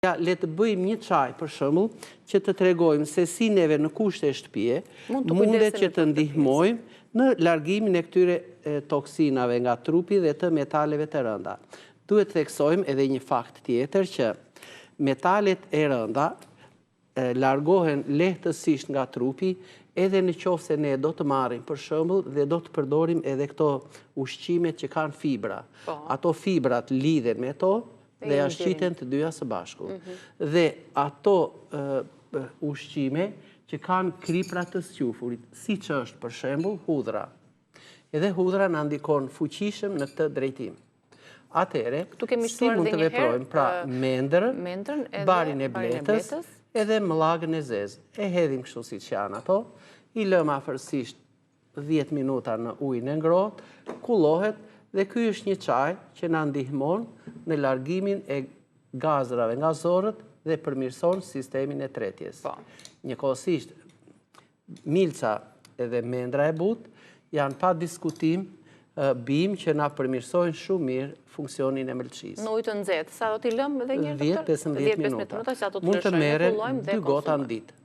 Ja, le të bëjmë një çaj për shembull që të tregojmë se si neve në kushte shtëpie mundet që të ndihmojmë në largimin e këtyre toksinave nga trupi dhe të metaleve të rënda. Duhet theksojmë edhe një fakt tjetër që metalet e rënda largohen lehtësisht nga trupi edhe në qoftë se ne do të marrim për shembull dhe do të përdorim edhe këto ushqimet që kanë fibra. Ato fibrat lidhen me to dhe ja shqiten të dyja së bashku. Dhe ato ushqime që kanë kripra të sqyufurit, siç është për shembull hudhra. Edhe hudhra na ndikon fuqishëm në këtë drejtim. Atëherë, si mund të veprojmë? Pra, mendrën, barin e bletës, edhe mëllagën e zezë. E hedhim kështu siç janë ato, i lëmë afërsisht 10 minuta në ujin e ngrohtë, kullohet. Dhe ky është një çaj që na ndihmon në largimin e gazrave nga zorët dhe përmirëson sistemin e tretjes. Njëkohësisht, milca edhe mendra e butë janë pa diskutim bimë që na përmirësojnë shumë mirë funksionin e mëlçisë. Në ujë të nxehtë, sa do t'i lëmë edhe një herë? 10-15 minuta. Mund të merren 2 gota në ditë.